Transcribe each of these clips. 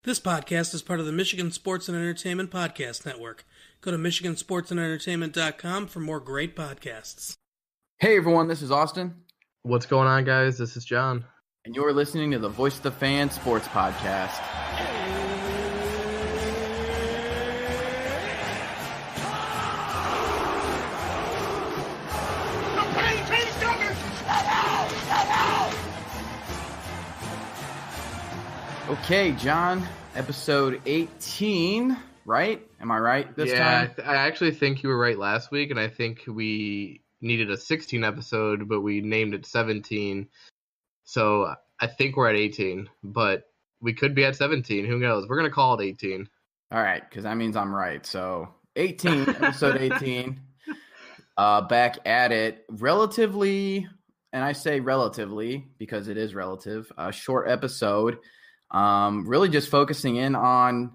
This podcast is part of the Michigan Sports and Entertainment Podcast Network. Go to michigansportsandentertainment.com for more great podcasts. Hey everyone, this is Austin. What's going on, guys? This is John. And you're listening to the Voice of the Fan Sports Podcast. Okay, John, episode 18, right? Am I right this time? Yeah, I actually think you were right last week, and I think we needed a 16 episode, but we named it 17. So I think we're at 18, but we could be at 17. Who knows? We're going to call it 18. All right, because that means I'm right. So 18, episode 18, back at it. Relatively, and I say relatively because it is relative, a short episode. Really just focusing in on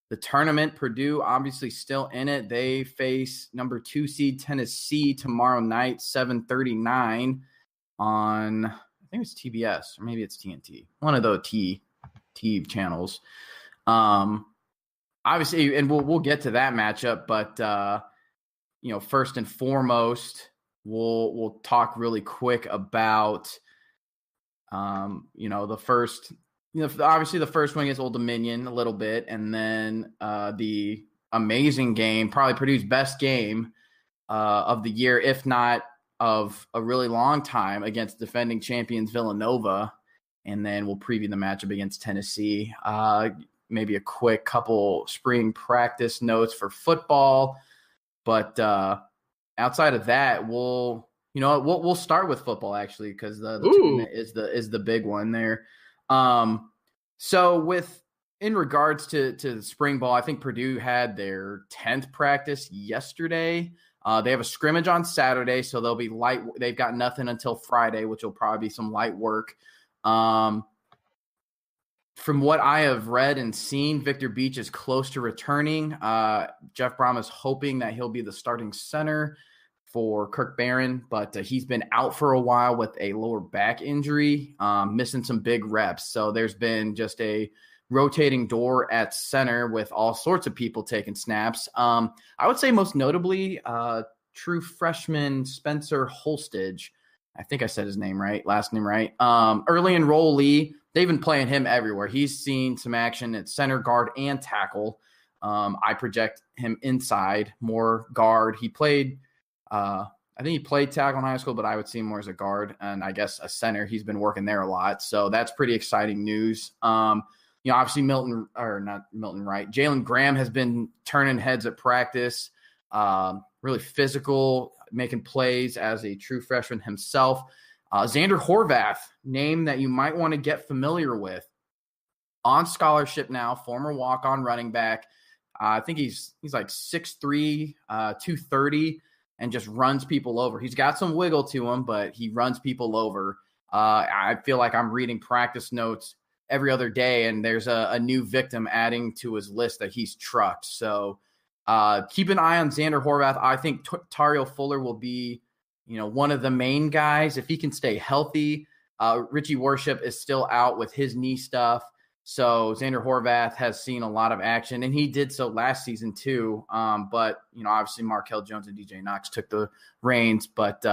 the tournament. Purdue obviously still in it. They face number 2 seed Tennessee tomorrow night, 7:39 on, I think it's TBS or maybe it's TNT, one of the T channels. Obviously, and we'll get to that matchup, but first and foremost, we'll talk really quick about the first. Obviously the first one against Old Dominion a little bit, and then the amazing game, probably Purdue's best game of the year, if not of a really long time, against defending champions Villanova. And then we'll preview the matchup against Tennessee. Maybe a quick couple spring practice notes for football. But outside of that, we'll start with football actually, because the tournament is the big one there. So in regards to the spring ball, I think Purdue had their 10th practice yesterday. They have a scrimmage on Saturday, so they'll be light. They've got nothing until Friday, which will probably be some light work. From what I have read and seen, Victor Beach is close to returning. Jeff Brom is hoping that he'll be the starting center for Kirk Barron, but he's been out for a while with a lower back injury, missing some big reps. So there's been just a rotating door at center with all sorts of people taking snaps. I would say most notably, true freshman Spencer Holstage. I think I said his name right, last name right. Early enrollee. They've been playing him everywhere. He's seen some action at center, guard, and tackle. I project him inside, more guard. He played I think he played tackle in high school, but I would see him more as a guard and I guess a center. He's been working there a lot. So that's pretty exciting news. Obviously Jalen Graham has been turning heads at practice, really physical, making plays as a true freshman himself. Xander Horvath, name that you might want to get familiar with, on scholarship now, former walk-on running back. I think he's like 6'3", 230, and just runs people over. He's got some wiggle to him, but he runs people over. I feel like I'm reading practice notes every other day, and there's a new victim adding to his list that he's trucked. So keep an eye on Xander Horvath. I think Tario Fuller will be, one of the main guys if he can stay healthy. Richie Worship is still out with his knee stuff. So Xander Horvath has seen a lot of action, and he did so last season too. But, obviously Markel Jones and DJ Knox took the reins. But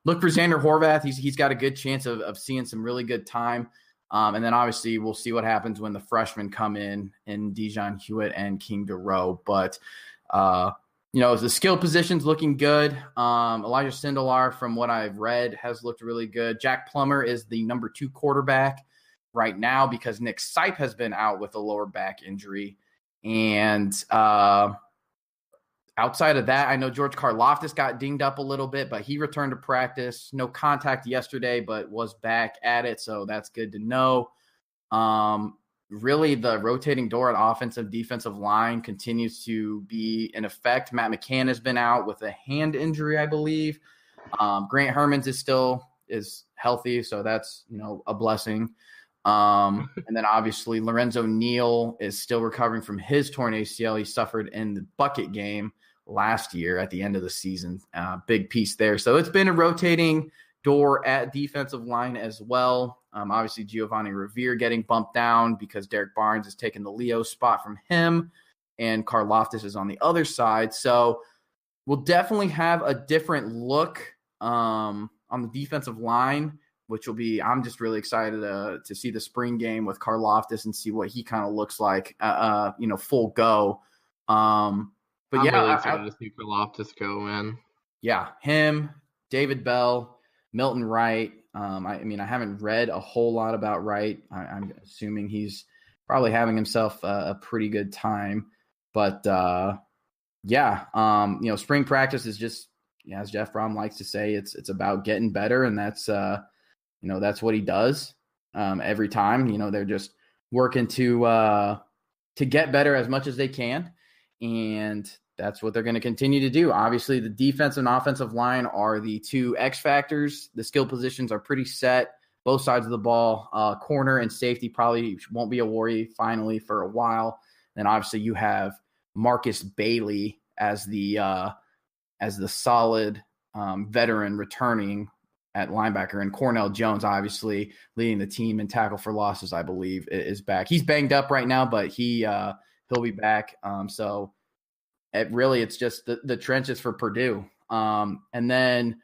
look for Xander Horvath. He's got a good chance of seeing some really good time. And then obviously we'll see what happens when the freshmen come in Dijon Hewitt and King DeRoe. But, the skill position's looking good. Elijah Sindelar, from what I've read, has looked really good. Jack Plummer is the number 2 quarterback right now because Nick Sipe has been out with a lower back injury. And outside of that, I know George Karlaftis got dinged up a little bit, but he returned to practice. No contact yesterday, but was back at it, so that's good to know. Really, the rotating door at offensive, defensive line continues to be in effect. Matt McCann has been out with a hand injury, I believe. Grant Hermans is healthy, so that's a blessing. And then obviously Lorenzo Neal is still recovering from his torn ACL he suffered in the bucket game last year at the end of the season. Big piece there. So it's been a rotating door at defensive line as well. Obviously, Giovanni Revere getting bumped down because Derek Barnes is taking the Leo spot from him, and Karlaftis is on the other side. So we'll definitely have a different look on the defensive line, which will be – I'm just really excited to see the spring game with Karlaftis and see what he kind of looks like, full go. I'm really excited to see Karlaftis go, man. Yeah, him, David Bell, Milton Wright. I haven't read a whole lot about Wright. I'm assuming he's probably having himself a pretty good time. But, spring practice is just, as Jeff Brom likes to say, it's about getting better, and that's what he does every time. They're just working to get better as much as they can, and that's what they're going to continue to do. Obviously, the defense and offensive line are the two X factors. The skill positions are pretty set, both sides of the ball. Corner and safety probably won't be a worry finally for a while. Then obviously you have Marcus Bailey as the solid veteran returning at linebacker, and Cornell Jones obviously leading the team in tackle for losses, I believe, is back. He's banged up right now, but he'll be back. So it's just the trenches for Purdue. And then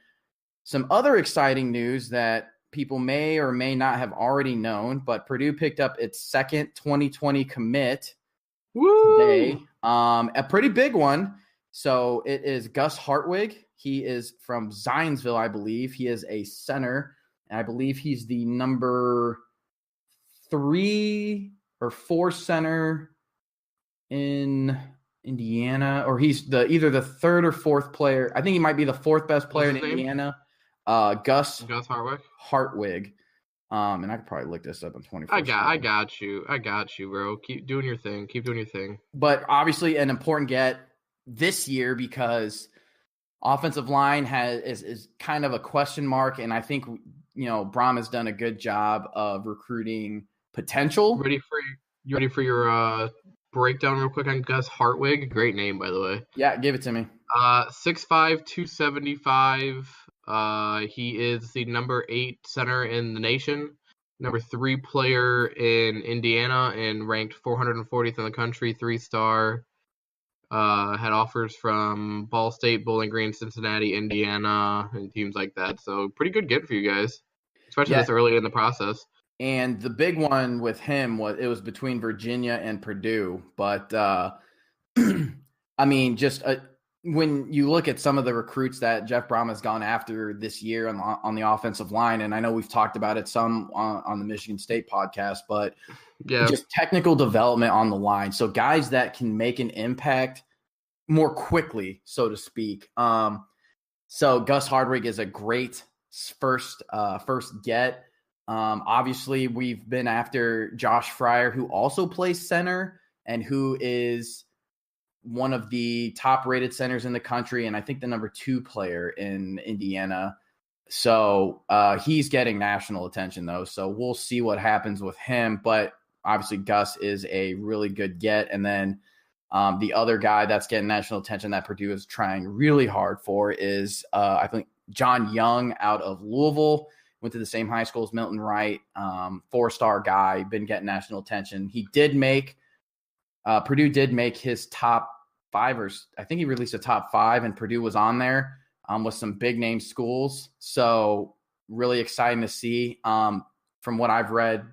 some other exciting news that people may or may not have already known, but Purdue picked up its second 2020 commit today. A pretty big one. So it is Gus Hartwig. He is from Zionsville, I believe. He is a center, and I believe he's the number 3 or 4 center in Indiana, or he's either the 3rd or 4th player. I think he might be the 4th best player in Indiana. Gus Hartwig. And I could probably look this up in 24. I got you, bro. Keep doing your thing. But obviously an important get this year because offensive line is kind of a question mark, and I think Brom has done a good job of recruiting potential. You ready for your breakdown real quick on Gus Hartwig? Great name, by the way. Yeah, give it to me. 6'5", 275. He is the number 8 center in the nation, number 3 player in Indiana, and ranked 440th in the country, 3-star. Had offers from Ball State, Bowling Green, Cincinnati, Indiana, and teams like that. So pretty good get for you guys, especially this early in the process. And the big one with him was between Virginia and Purdue. But, when you look at some of the recruits that Jeff Brom has gone after this year on the offensive line, and I know we've talked about it some on the Michigan State podcast, but just technical development on the line. So guys that can make an impact more quickly, so to speak. So Gus Hardwick is a great first get. Obviously, we've been after Josh Fryer, who also plays center and who is one of the top-rated centers in the country, and I think the number 2 player in Indiana. So he's getting national attention, though, so we'll see what happens with him. But obviously, Gus is a really good get. And then the other guy that's getting national attention that Purdue is trying really hard for is, I think, John Young out of Louisville. Went to the same high school as Milton Wright, 4-star guy, been getting national attention. He did make Purdue did make his top 5, or I think he released a top 5, and Purdue was on there with some big name schools. So really exciting to see. From what I've read,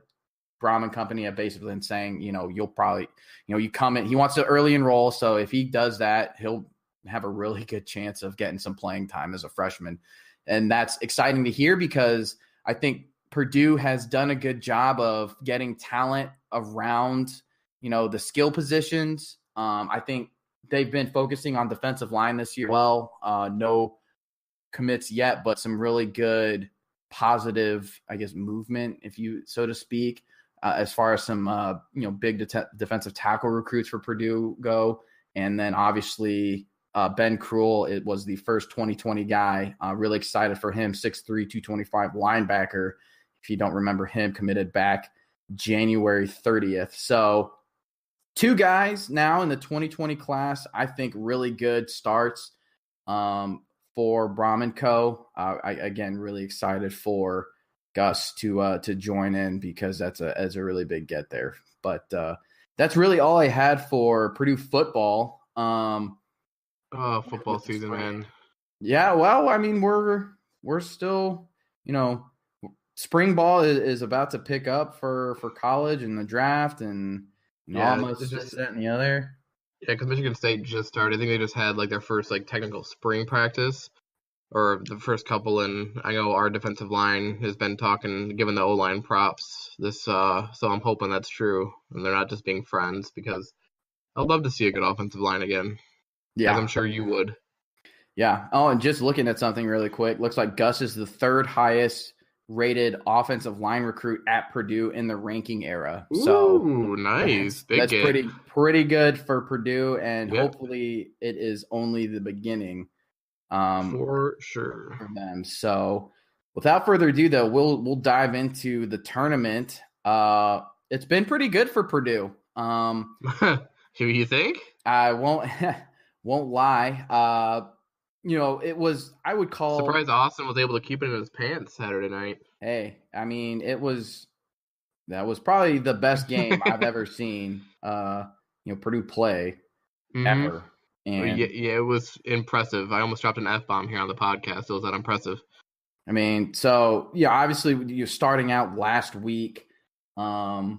Brom and company have basically been saying, you'll probably, you come in. He wants to early enroll, so if he does that, he'll have a really good chance of getting some playing time as a freshman. And that's exciting to hear because I think Purdue has done a good job of getting talent around the skill positions. I think they've been focusing on defensive line this year. Well, no commits yet, but some really good positive, movement, so to speak, as far as some, big defensive tackle recruits for Purdue go. And then obviously Ben Krull, it was the first 2020 guy. Really excited for him. 6'3", 225 linebacker. If you don't remember him, committed back January 30th. So 2 guys now in the 2020 class, I think really good starts for Brom & Co. Again, really excited for Gus to join in, because that's a really big get there. But that's really all I had for Purdue football. Football season, man. Yeah, well, I mean, we're still, spring ball is about to pick up for college and the draft and almost this, that, and the other. Yeah, because Michigan State just started. I think they just had like their first like technical spring practice, or the first couple. And I know our defensive line has been giving the O-line props this. So I'm hoping that's true, and they're not just being friends, because I'd love to see a good offensive line again. Yeah, as I'm sure you would. Yeah. Oh, and just looking at something really quick, looks like Gus is the third highest rated offensive line recruit at Purdue in the ranking era. So nice. That's pretty good for Purdue, and hopefully it is only the beginning. For sure. For them. So without further ado, though, we'll dive into the tournament. It's been pretty good for Purdue. Do you think? I won't lie. It was, I would call, surprised Austin was able to keep it in his pants Saturday night. Hey, I mean, that was probably the best game I've ever seen Purdue play ever. And yeah, it was impressive. I almost dropped an F-bomb here on the podcast. It was that impressive. I mean, so yeah, obviously you're starting out last week. I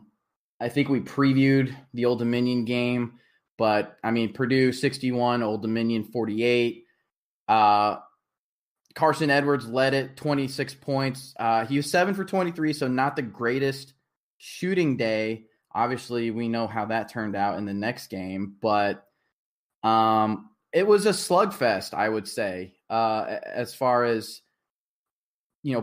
think we previewed the Old Dominion game, but I mean, Purdue 61, Old Dominion 48. Carson Edwards led it, 26 points. He was 7 for 23, so not the greatest shooting day. Obviously, we know how that turned out in the next game, but it was a slugfest, I would say, as far as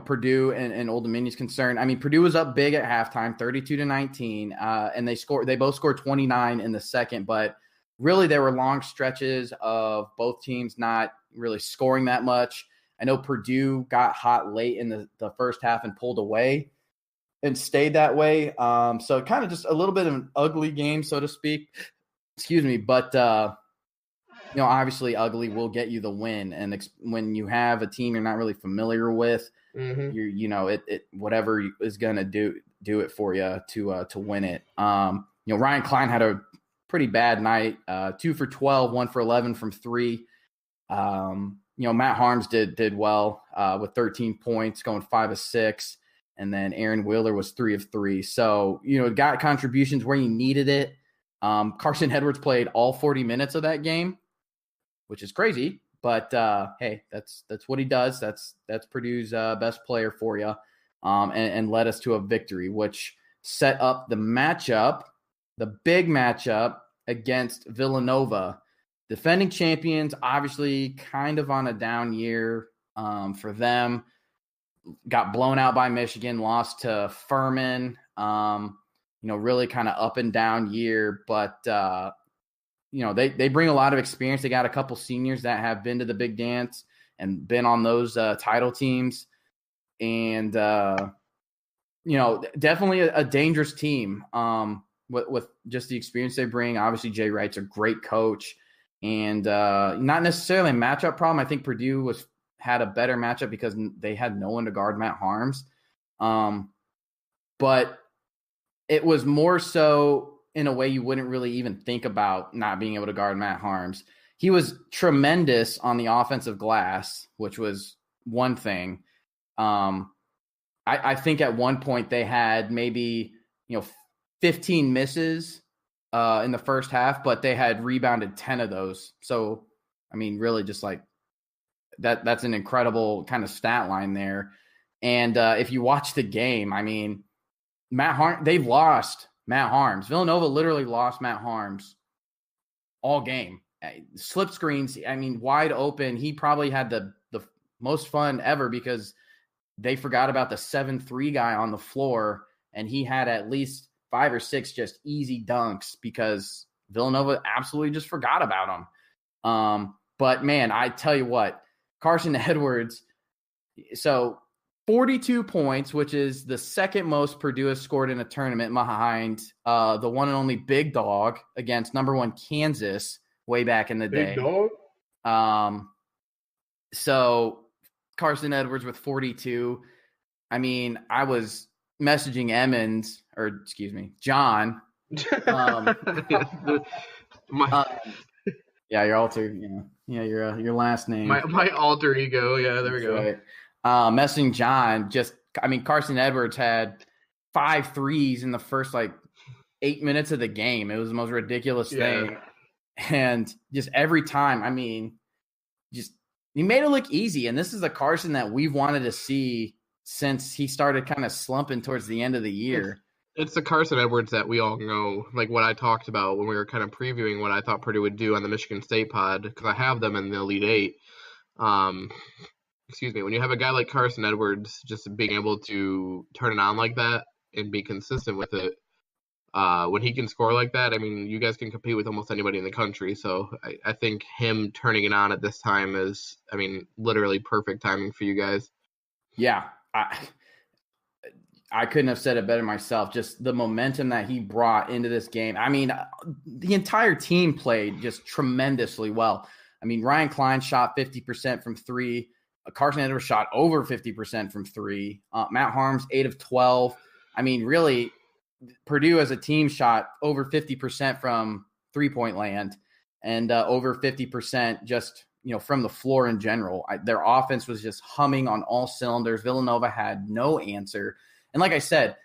Purdue and Old Dominion is concerned. I mean, Purdue was up big at halftime, 32-19, and they both scored 29 in the second, but really there were long stretches of both teams not really scoring that much. I know Purdue got hot late in the first half and pulled away and stayed that way. So kind of just a little bit of an ugly game, so to speak. Excuse me. But, obviously ugly will get you the win. And when you have a team you're not really familiar with, whatever is going to do it for you to win it. Ryan Klein had a pretty bad night, 2 for 12, 1 for 11 from 3. Matt Harms did well with 13 points, going 5 of 6. And then Aaron Wheeler was 3 of 3. So, got contributions where you needed it. Carson Edwards played all 40 minutes of that game, which is crazy. But, hey, that's what he does. That's Purdue's best player for you, and led us to a victory, which set up the big matchup against Villanova. Defending champions, obviously kind of on a down year for them. Got blown out by Michigan, lost to Furman. Really kind of up and down year. But, they bring a lot of experience. They got a couple seniors that have been to the big dance and been on those title teams. And, definitely a dangerous team with just the experience they bring. Obviously, Jay Wright's a great coach. And not necessarily a matchup problem. I think Purdue had a better matchup because they had no one to guard Matt Harms. But it was more so in a way you wouldn't really even think about not being able to guard Matt Harms. He was tremendous on the offensive glass, which was one thing. I think at one point they had maybe 15 misses in the first half, but they had rebounded 10 of those. So, I mean, really just like that's an incredible kind of stat line there. And if you watch the game, I mean, they've lost Matt Harms. Villanova literally lost Matt Harms all game. Slip screens, I mean, wide open. He probably had the most fun ever because they forgot about the 7-3 guy on the floor, and he had at least 5 or 6 just easy dunks because Villanova absolutely just forgot about him. But, man, I tell you what, Carson Edwards, so 42 points, which is the second most Purdue has scored in a tournament behind the one and only Big Dog against number 1 Kansas way back in the day. Big Dog? So Carson Edwards with 42. I mean, I was messaging John. Yeah, your alter, your last name. My alter ego. Yeah, there we go. Right. Messaging John. Carson Edwards had 5 threes in the first 8 minutes of the game. It was the most ridiculous thing, and just every time, he made it look easy. And this is a Carson that we've wanted to see since he started kind of slumping towards the end of the year. It's the Carson Edwards that we all know, like what I talked about when we were kind of previewing what I thought Purdue would do on the Michigan State pod, because I have them in the Elite Eight. When you have a guy like Carson Edwards just being able to turn it on like that and be consistent with it, when he can score like that, you guys can compete with almost anybody in the country. So I think him turning it on at this time is, literally perfect timing for you guys. Yeah, I couldn't have said it better myself. Just the momentum that he brought into this game. The entire team played just tremendously well. Ryan Klein shot 50% from 3. Carson Edwards shot over 50% from 3. Matt Harms, 8 of 12. Really, Purdue as a team shot over 50% from 3-point land and over 50% just, from the floor in general. Their offense was just humming on all cylinders. Villanova had no answer. And like I said,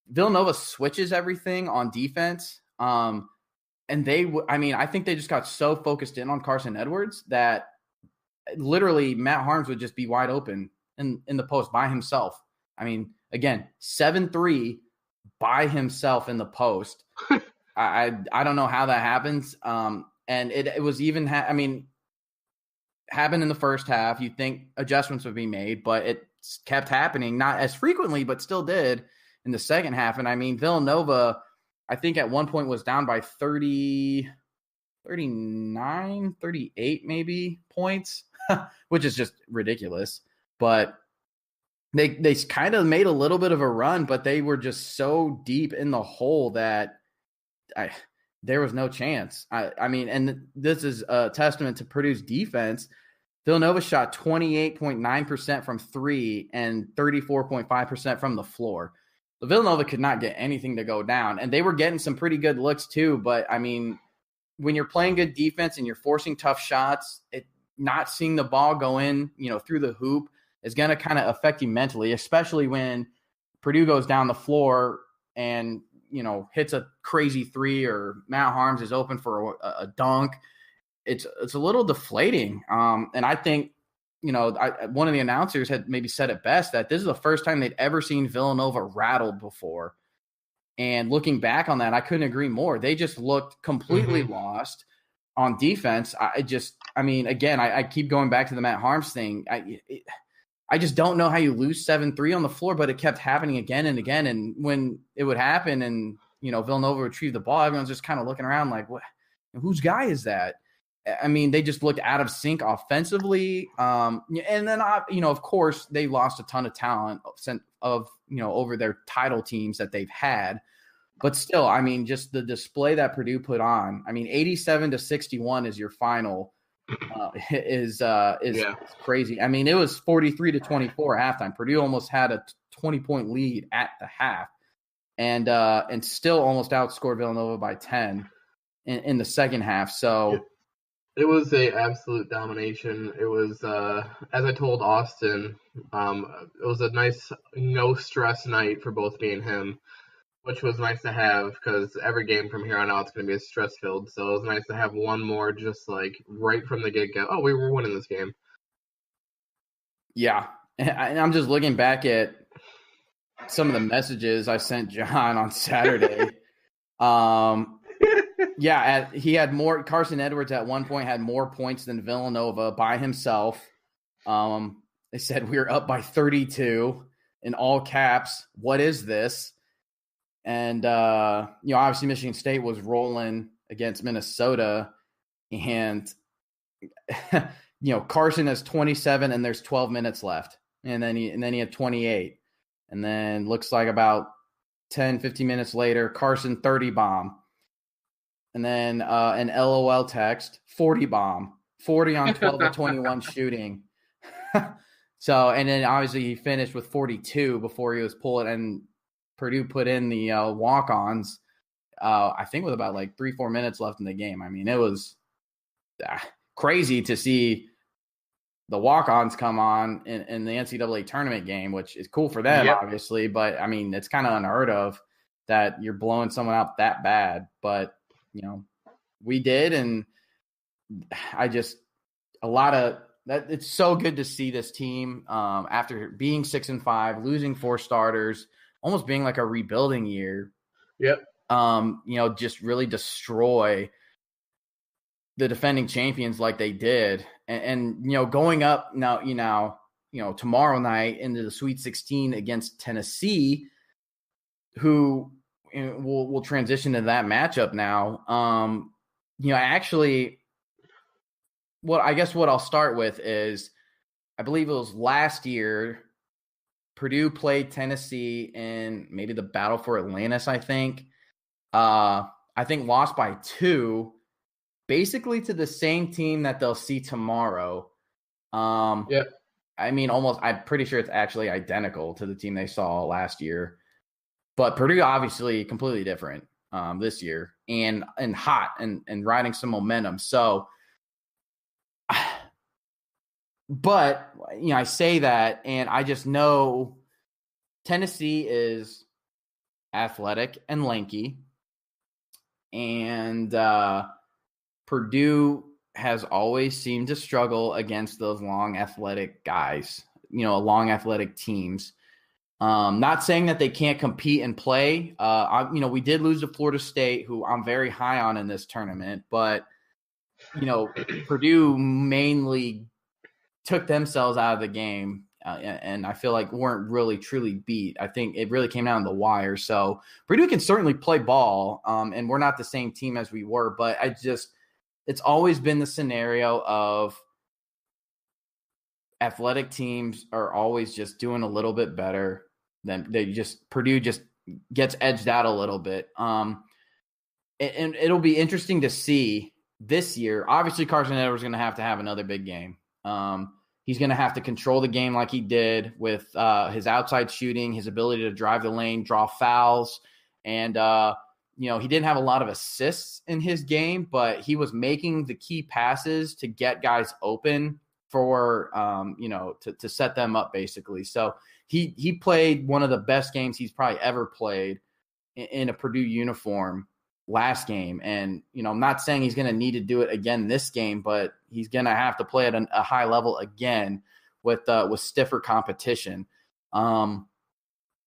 Villanova switches everything on defense. And I think they just got so focused in on Carson Edwards that literally Matt Harms would just be wide open in the post by himself. Again, 7-3 by himself in the post. I don't know how that happens. And it was even, happened in the first half. You'd think adjustments would be made, but it kept happening, not as frequently, but still did in the second half. And Villanova, I think at one point was down by 30, 39, 38 maybe points, which is just ridiculous. But they kind of made a little bit of a run, but they were just so deep in the hole that there was no chance. And this is a testament to Purdue's defense. Villanova shot 28.9% from 3 and 34.5% from the floor. So Villanova could not get anything to go down, and they were getting some pretty good looks too. But when you're playing good defense and you're forcing tough shots, not seeing the ball go in, through the hoop is going to kind of affect you mentally, especially when Purdue goes down the floor and, hits a crazy 3 or Matt Harms is open for a dunk. It's a little deflating. And I think, one of the announcers had maybe said it best that this is the first time they'd ever seen Villanova rattled before. And looking back on that, I couldn't agree more. They just looked completely lost on defense. I keep going back to the Matt Harms thing. I just don't know how you lose 7-3 on the floor, but it kept happening again and again. And when it would happen and, Villanova retrieved the ball, everyone's just kind of looking around like, what, whose guy is that? They just looked out of sync offensively. And then, of course, they lost a ton of talent over their title teams that they've had. But still, just the display that Purdue put on. 87-61 is your final. Is crazy. It was 43-24 at halftime. Purdue almost had a 20-point lead at the half, and still almost outscored Villanova by 10 in the second half. So it was a absolute domination. It was, as I told Austin, it was a nice no stress night for both me and him, which was nice to have because every game from here on out is going to be stress filled. So it was nice to have one more just right from the get go. Oh, we were winning this game. Yeah. And I'm just looking back at some of the messages I sent John on Saturday. He had more. Carson Edwards at one point had more points than Villanova by himself. They said we were up by 32 in all caps. What is this? And, obviously Michigan State was rolling against Minnesota, and, Carson has 27 and there's 12 minutes left. And then he had 28, and then looks like about 10, 15 minutes later, Carson 30 bomb. And then an LOL text, 40 bomb, 40 on 12 of 21 shooting. So, and then obviously he finished with 42 before he was pulled, and Purdue put in the walk-ons, I think with about like 3-4 minutes left in the game. I mean, it was crazy to see the walk-ons come on in the NCAA tournament game, which is cool for them, obviously. But, I mean, it's kind of unheard of that you're blowing someone out that bad. But, we did, and it's so good to see this team after being 6-5, losing 4 starters, almost being like a rebuilding year. Yep. Just really destroy the defending champions like they did, and going up now, tomorrow night into the Sweet 16 against Tennessee, who we'll transition to that matchup now. Actually, what I'll start with is, I believe it was last year, Purdue played Tennessee in maybe the Battle for Atlantis, I think. I think lost by 2, basically to the same team that they'll see tomorrow. I mean, I'm pretty sure it's actually identical to the team they saw last year. But Purdue obviously completely different this year, and hot and riding some momentum. So, but I say that, and I just know Tennessee is athletic and lanky, and Purdue has always seemed to struggle against those long athletic guys, long athletic teams. Not saying that they can't compete and play. We did lose to Florida State, who I'm very high on in this tournament, but Purdue mainly took themselves out of the game, and I feel like weren't really truly beat. I think it really came down to the wire. So Purdue can certainly play ball, and we're not the same team as we were, but it's always been the scenario of athletic teams are always just doing a little bit better than Purdue just gets edged out a little bit. And it'll be interesting to see this year. Obviously, Carson Edwards is going to have another big game. He's going to have to control the game like he did with his outside shooting, his ability to drive the lane, draw fouls. And, he didn't have a lot of assists in his game, but he was making the key passes to get guys open for, to set them up basically. So he played one of the best games he's probably ever played in a Purdue uniform last game. And, I'm not saying he's going to need to do it again this game, but he's going to have to play at a high level again with stiffer competition. We're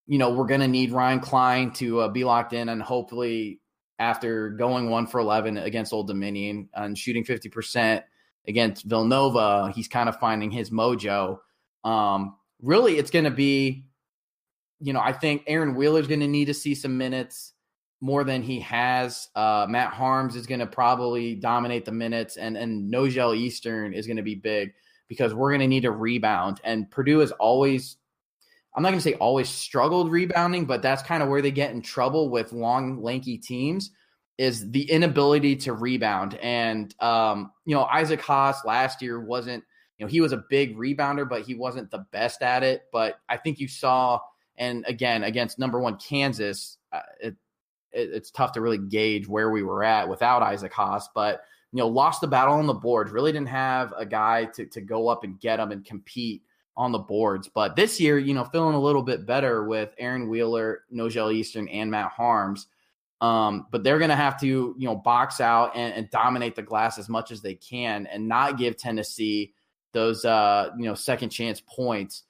going to need Ryan Klein to be locked in, and hopefully after going 1 for 11 against Old Dominion and shooting 50% against Villanova, he's kind of finding his mojo. Really, it's going to be, I think Aaron Wheeler's going to need to see some minutes more than he has. Matt Harms is going to probably dominate the minutes, and Nogel Eastern is going to be big because we're going to need a rebound. And Purdue has always, I'm not going to say always struggled rebounding, but that's kind of where they get in trouble with long, lanky teams, is the inability to rebound. And, Isaac Haas last year wasn't, he was a big rebounder, but he wasn't the best at it. But I think you saw, and again, against number 1 Kansas, it's tough to really gauge where we were at without Isaac Haas, but, lost the battle on the boards, really didn't have a guy to go up and get him and compete on the boards. But this year, feeling a little bit better with Aaron Wheeler, Nogel Eastern, and Matt Harms. But they're going to have to, box out and dominate the glass as much as they can and not give Tennessee those, second chance points.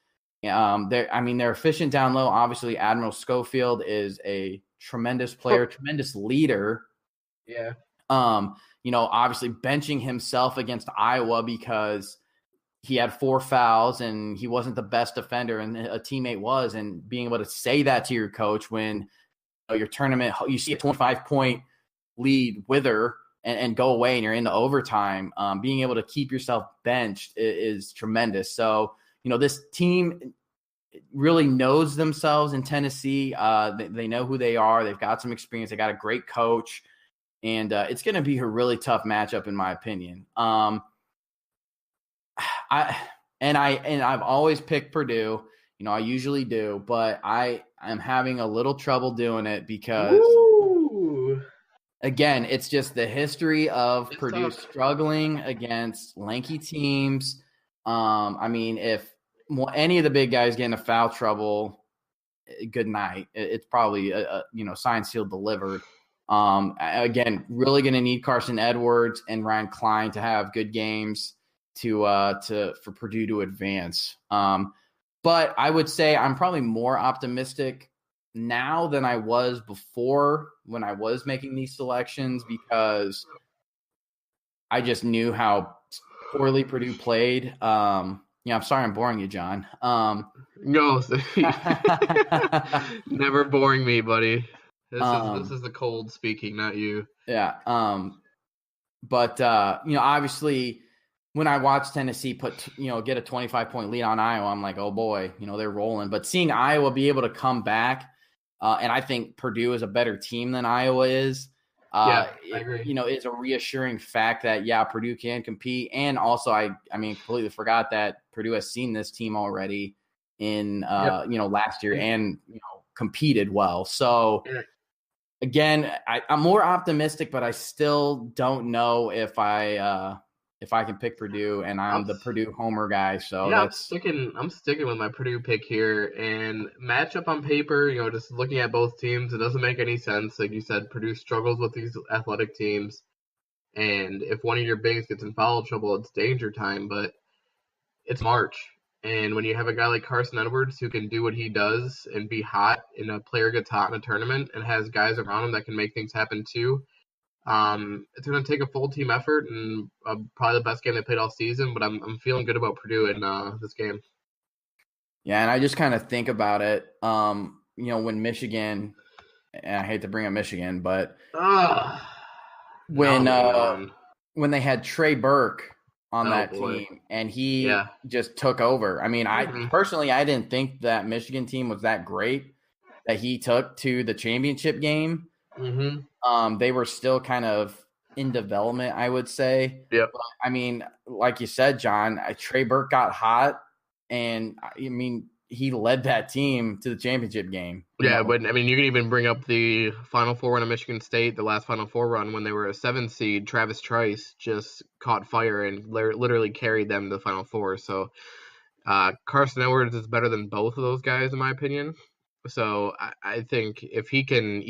They're efficient down low. Obviously, Admiral Schofield is a tremendous player, tremendous leader. Yeah. Obviously benching himself against Iowa because he had 4 fouls and he wasn't the best defender and a teammate was, and being able to say that to your coach when your tournament, you see a 25-point lead wither and go away and you're into overtime, being able to keep yourself benched is tremendous. So, this team really knows themselves in Tennessee. They know who they are. They've got some experience. They got a great coach, and it's going to be a really tough matchup in my opinion. And I've always picked Purdue. I usually do, but I am having a little trouble doing it because, again, it's just the history of Purdue struggling against lanky teams. If any of the big guys get into foul trouble, good night. It's probably signed, sealed, delivered. Again, really going to need Carson Edwards and Ryan Klein to have good games for Purdue to advance. But I would say I'm probably more optimistic now than I was before when I was making these selections, because I just knew how poorly Purdue played. I'm sorry I'm boring you, John. No, never boring me, buddy. This is the cold speaking, not you. Yeah. Obviously, when I watched Tennessee get a 25-point lead on Iowa, I'm like, oh boy, they're rolling. But seeing Iowa be able to come back, and I think Purdue is a better team than Iowa is. I agree. It's a reassuring fact that Purdue can compete. And also, I completely forgot that Purdue has seen this team already in last year and competed well. So. Yeah. Again, I'm more optimistic, but I still don't know if I can pick Purdue, and I'm the Purdue homer guy. So I'm sticking with my Purdue pick here. And matchup on paper, just looking at both teams, it doesn't make any sense. Like you said, Purdue struggles with these athletic teams, and if one of your bigs gets in foul trouble, it's danger time. But it's March. And when you have a guy like Carson Edwards who can do what he does and be hot, and a player gets hot in a tournament and has guys around him that can make things happen too, it's going to take a full team effort, and probably the best game they played all season. But I'm feeling good about Purdue in this game. Yeah, and I just kind of think about it, when Michigan, and I hate to bring up Michigan, but when they had Trey Burke on that team, and he just took over. I personally, I didn't think that Michigan team was that great that he took to the championship game. Mm-hmm. They were still kind of in development, I would say. Yeah. Like you said, John, Trey Burke got hot, and he led that team to the championship game. Yeah, but you can even bring up the Final Four run of Michigan State, the last Final Four run when they were a 7th seed. Travis Trice just caught fire and literally carried them to the Final Four. So Carson Edwards is better than both of those guys, in my opinion. So I think if he can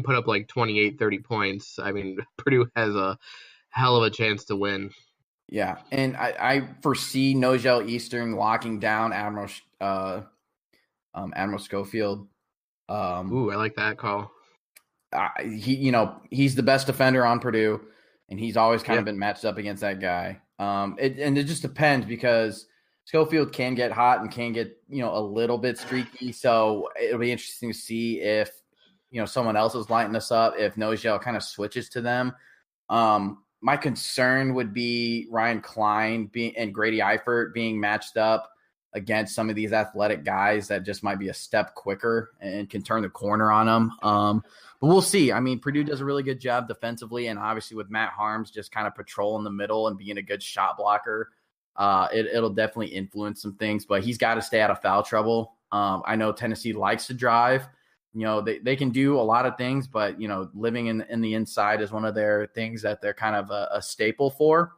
put up like 28, 30 points, Purdue has a hell of a chance to win. Yeah, and I foresee Nojel Eastern locking down Admiral Schofield. I like that call. He's the best defender on Purdue, and he's always kind of been matched up against that guy. It just depends, because Schofield can get hot and can get a little bit streaky. So it'll be interesting to see if someone else is lighting us up, if Nojel kind of switches to them. My concern would be Ryan Klein and Grady Eifert being matched up against some of these athletic guys that just might be a step quicker and can turn the corner on them. But we'll see. Purdue does a really good job defensively, and obviously with Matt Harms just kind of patrolling the middle and being a good shot blocker, it'll definitely influence some things. But he's got to stay out of foul trouble. I know Tennessee likes to drive. They can do a lot of things, but, living in the inside is one of their things that they're kind of a staple for.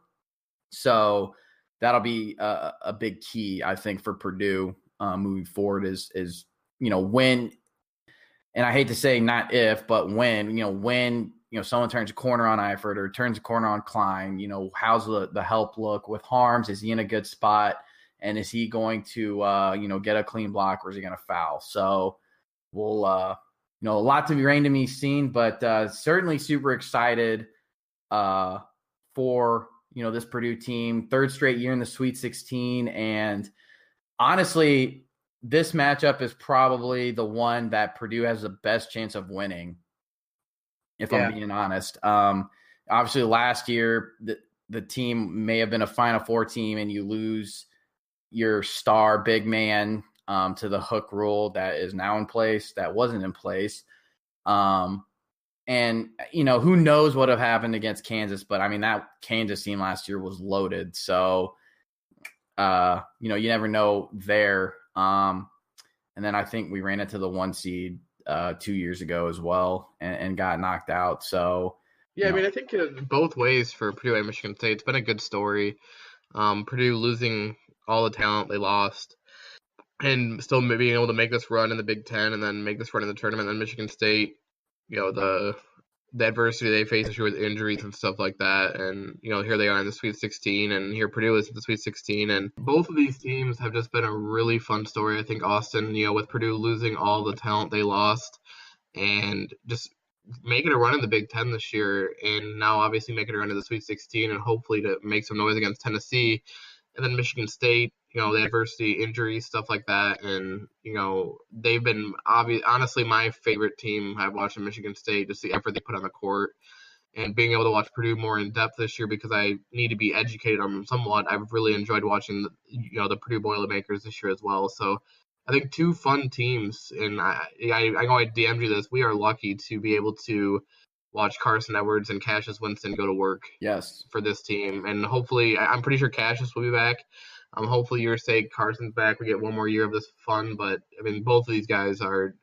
So that'll be a big key, I think, for Purdue moving forward is when, and I hate to say not if, but when someone turns a corner on Eifert or turns a corner on Klein, how's the help look with Harms? Is he in a good spot? And is he going to, get a clean block, or is he going to foul? So, we'll, a lot to be remain to be seen, but certainly super excited for, this Purdue team. 3rd straight year in the Sweet 16. And honestly, this matchup is probably the one that Purdue has the best chance of winning, if I'm being honest. Obviously, last year, the team may have been a Final Four team, and you lose your star big man to the hook rule that is now in place, that wasn't in place. And, who knows what have happened against Kansas, but that Kansas team last year was loaded. So you never know there. And then I think we ran into the 1 seed 2 years ago as well and got knocked out. So, yeah, I mean, I think both ways for Purdue and Michigan State, it's been a good story. Purdue losing all the talent they lost and still being able to make this run in the Big Ten and then make this run in the tournament. And then Michigan State, the adversity they face this year with injuries and stuff like that. And, here they are in the Sweet 16, and here Purdue is in the Sweet 16. And both of these teams have just been a really fun story. I think Austin, with Purdue losing all the talent they lost and just making a run in the Big Ten this year, and now obviously making a run to the Sweet 16 and hopefully to make some noise against Tennessee. And then Michigan State, the adversity, injuries, stuff like that. And, they've been honestly my favorite team I've watched in Michigan State, just the effort they put on the court and being able to watch Purdue more in depth this year because I need to be educated on them somewhat. I've really enjoyed watching, the Purdue Boilermakers this year as well. So I think two fun teams. And I know I DM'd you this. We are lucky to be able to watch Carson Edwards and Cassius Winston go to work. Yes, for this team. And hopefully, I'm pretty sure Cassius will be back. Hopefully, your sake, Carson's back. We get one more year of this fun. But, I mean, both of these guys are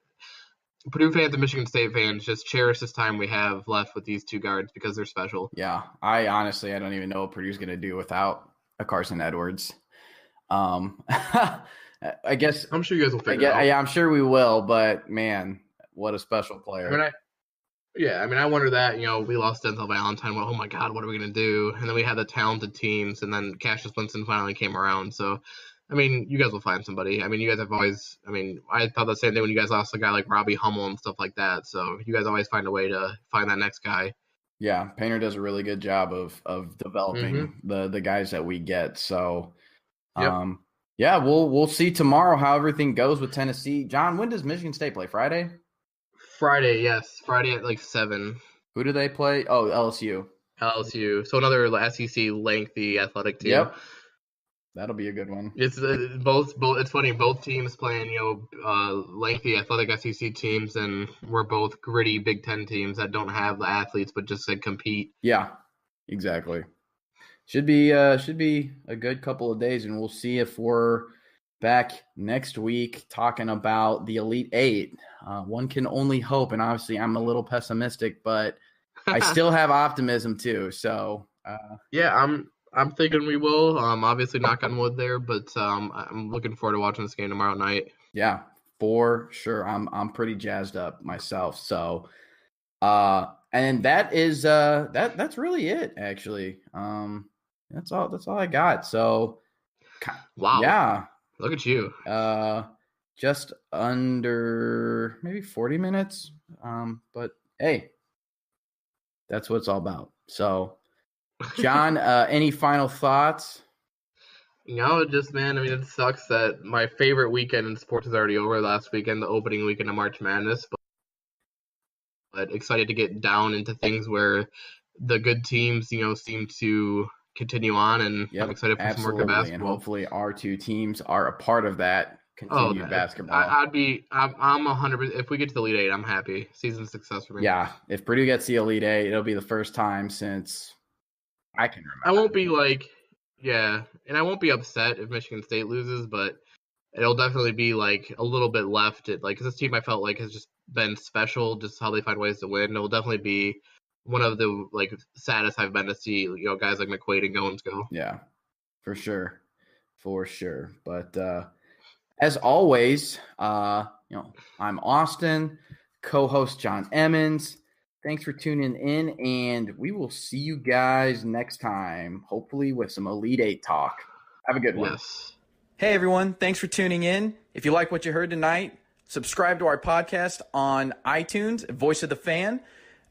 Purdue fans and Michigan State fans. Just cherish this time we have left with these two guards because they're special. Yeah, I don't even know what Purdue's going to do without a Carson Edwards. I guess I'm sure you guys will figure it out. Yeah, I'm sure we will. But, man, what a special player. I wonder that, we lost Denzel Valentine. Well, oh my God, what are we going to do? And then we had the talented teams, and then Cassius Winston finally came around. So, you guys will find somebody. You guys have always, I thought the same thing when you guys lost a guy like Robbie Hummel and stuff like that. So, you guys always find a way to find that next guy. Yeah, Painter does a really good job of developing the guys that we get. So, yeah, we'll see tomorrow how everything goes with Tennessee. John, when does Michigan State play? Friday? Friday, yes. Friday at 7. Who do they play? Oh, LSU. So another SEC lengthy athletic team. Yep. That'll be a good one. It's both. It's funny. Both teams playing, lengthy athletic SEC teams, and we're both gritty Big Ten teams that don't have the athletes, but just compete. Yeah, exactly. Should be a good couple of days, and we'll see if we're back next week talking about the Elite Eight. One can only hope, and obviously I'm a little pessimistic, but I still have optimism too. So yeah, I'm thinking we will. Obviously knock on wood there, but I'm looking forward to watching this game tomorrow night. Yeah, for sure. I'm pretty jazzed up myself. So and that is that's really it actually. That's all I got. So wow. Yeah. Look at you. Just under maybe 40 minutes. But hey, that's what it's all about. So, John, any final thoughts? Just, man, it sucks that my favorite weekend in sports is already over last weekend, the opening weekend of March Madness. But excited to get down into things where the good teams, seem to continue on, and I'm excited for some more good basketball. And hopefully our two teams are a part of that continued basketball. I'm 100%. If we get to the Elite Eight, I'm happy. Season success for me. Yeah, if Purdue gets the Elite Eight, it'll be the first time since I can remember. I won't be and I won't be upset if Michigan State loses, but it'll definitely be a little bit left. Because this team I felt like has just been special, just how they find ways to win. It'll definitely be one of the saddest I've been to see guys like McQuaid and Goins go. Yeah, for sure. But as always, I'm Austin, co-host John Emmons. Thanks for tuning in, and we will see you guys next time, hopefully with some Elite Eight talk. Have a good one. Yes. Hey everyone, thanks for tuning in. If you like what you heard tonight, subscribe to our podcast on iTunes, Voice of the Fan,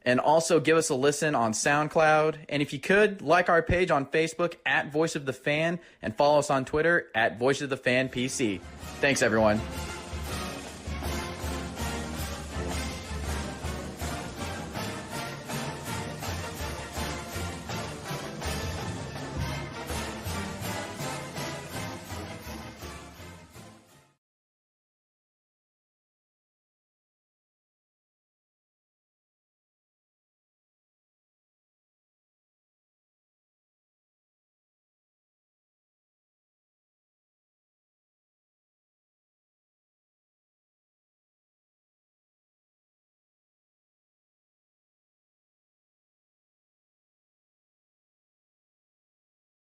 and also give us a listen on SoundCloud. And if you could, like our page on Facebook at Voice of the Fan, and follow us on Twitter at Voice of the Fan PC. Thanks, everyone.